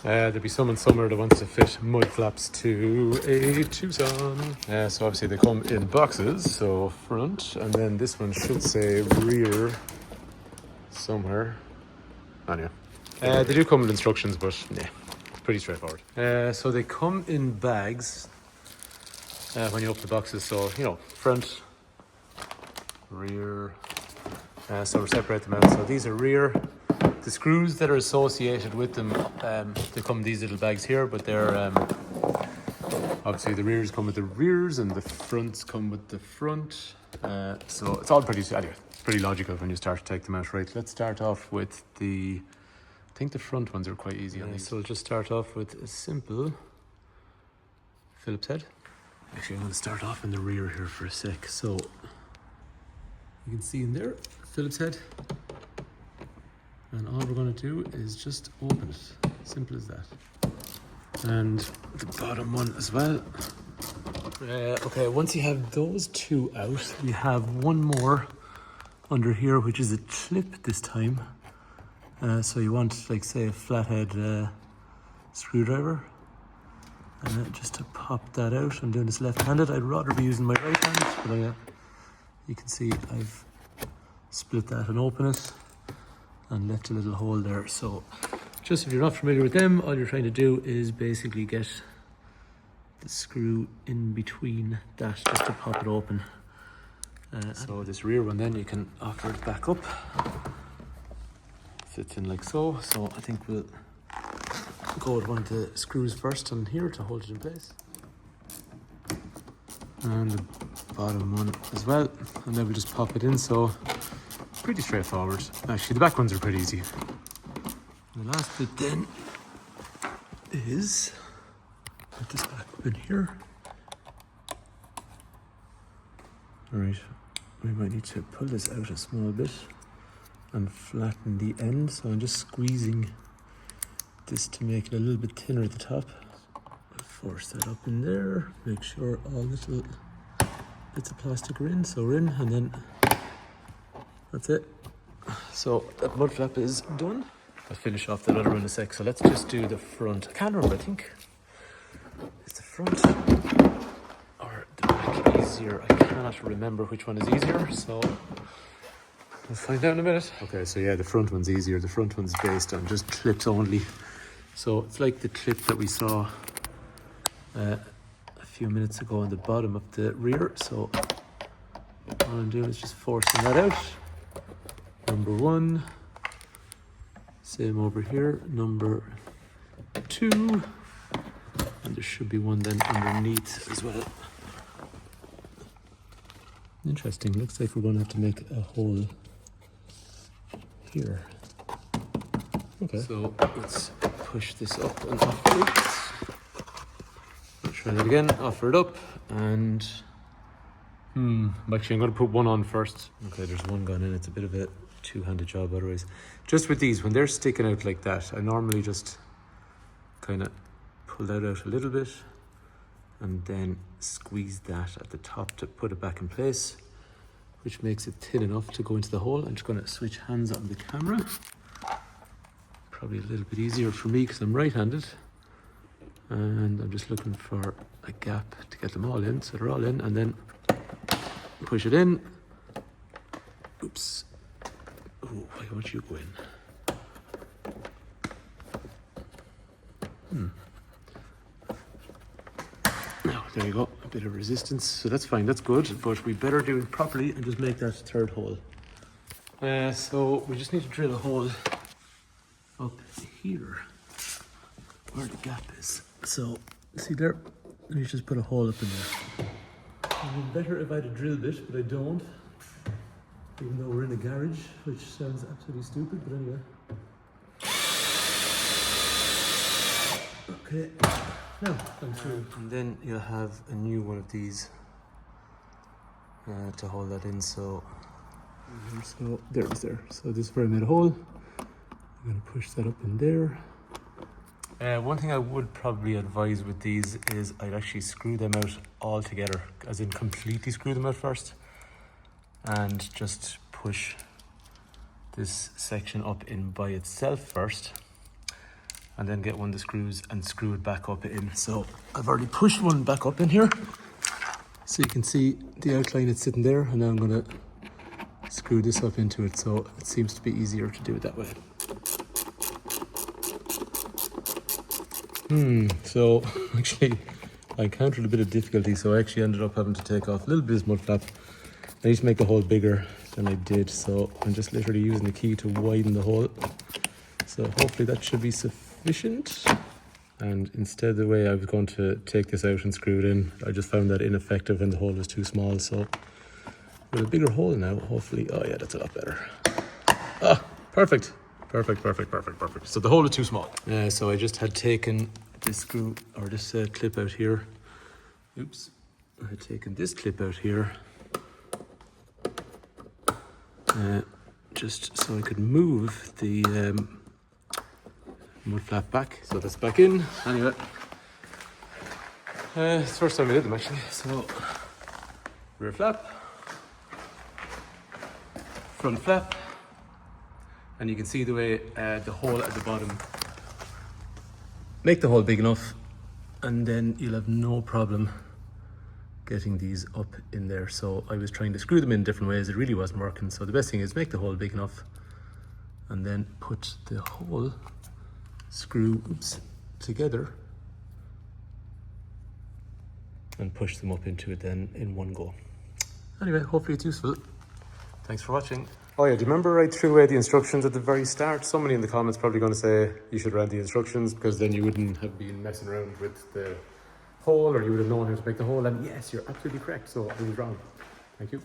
There'll be someone somewhere that wants to fit mud flaps to a Tucson. So obviously they come in boxes, so front, and then this one should say rear somewhere. Anyway, they do come with instructions, but yeah, it's pretty straightforward. So they come in bags when you open the boxes. So, you know, front, rear, so we separate them out. So these are rear. The screws that are associated with them, they come in these little bags here, but they're obviously the rears come with the rears and the fronts come with the front. So it's all pretty logical when you start to take them out. Right, let's start off with I think the front ones are quite easy on these. So we'll just start off with a simple Phillips head. Actually, I'm going to start off in the rear here for a sec. So you can see in there, Phillips head. And all we're going to do is just open it. Simple as that. And the bottom one as well. Okay, once you have those two out, we have one more under here, which is a clip this time. So you want, like, say, a flathead screwdriver. Just to pop that out. I'm doing this left-handed. I'd rather be using my right hand, but you can see I've split that and open it. And left a little hole there. So just if you're not familiar with them, all you're trying to do is basically get the screw in between that just to pop it open. So this rear one, then you can offer it back up. Fits in like so. So I think we'll go with one of the screws first on here to hold it in place. And the bottom one as well. And then we just pop it in. So pretty straightforward. Actually, the back ones are pretty easy. The last bit then is put this back up in here. Alright, we might need to pull this out a small bit and flatten the end. So I'm just squeezing this to make it a little bit thinner at the top. Force that up in there. Make sure all little bits of plastic are in. So we're in, and then that's it. So that mud flap is done. I'll finish off that other one in a sec. So let's just do the front. I can't remember, I think it's the front or the back easier. I cannot remember which one is easier, so we'll find out in a minute. Okay, so yeah, the front one's easier. The front one's based on just clips only. So it's like the clip that we saw a few minutes ago on the bottom of the rear. So all I'm doing is just forcing that out. Number one, same over here, number two, and there should be one then underneath as well. Interesting, looks like we're going to have to make a hole here. Okay, so let's push this up and offer it. Try that again, offer it up, and actually I'm going to put one on first. Okay, there's one gone in. It's a bit of a two-handed job otherwise. Just with these, when they're sticking out like that, I normally just kind of pull that out a little bit and then squeeze that at the top to put it back in place, which makes it thin enough to go into the hole. I'm just going to switch hands on the camera. Probably a little bit easier for me because I'm right-handed, and I'm just looking for a gap to get them all in. So they're all in, and then push it in. Oops. Oh, why won't you go in? Now, there you go. A bit of resistance. So that's fine. That's good. But we better do it properly and just make that third hole. So we just need to drill a hole up here where the gap is. So, see there? You just put a hole up in there. It would be better if I had a drill bit, but I don't. Even though we're in a garage, which sounds absolutely stupid, but anyway. Okay, now I'm through. And then you'll have a new one of these to hold that in. So there it is there. So this is where I made a hole. I'm going to push that up in there. One thing I would probably advise with these is I'd actually screw them out all together, as in completely screw them out first, and just push this section up in by itself first, and then get one of the screws and screw it back up in. So I've already pushed one back up in here. So you can see the outline, it's sitting there, and now I'm gonna screw this up into it. So it seems to be easier to do it that way. So actually I encountered a bit of difficulty, so I actually ended up having to take off a little bit of this mud flap. I need to make the hole bigger than I did, so I'm just literally using the key to widen the hole. So hopefully that should be sufficient. And instead, the way I was going to take this out and screw it in, I just found that ineffective and the hole was too small. So with a bigger hole now, hopefully, oh yeah, that's a lot better. Ah, perfect. Perfect. So the hole is too small. So I just had taken this screw, or this clip out here. Oops, I had taken this clip out here. Just so I could move the mud flap back. So that's back in. Anyway, it's the first time I did them actually. So rear flap, front flap, and you can see the way the hole at the bottom. Make the hole big enough, and then you'll have no problem getting these up in there. So I was trying to screw them in different ways, it really wasn't working. So the best thing is make the hole big enough and then put the whole screw together and push them up into it then in one go. Anyway, hopefully it's useful. Thanks for watching. Oh yeah, do you remember I threw away the instructions at the very start? Somebody in the comments probably going to say you should read the instructions because then you wouldn't have been messing around with the hole, or you would have known how to make the hole. And yes, you're absolutely correct. So I was wrong. Thank you.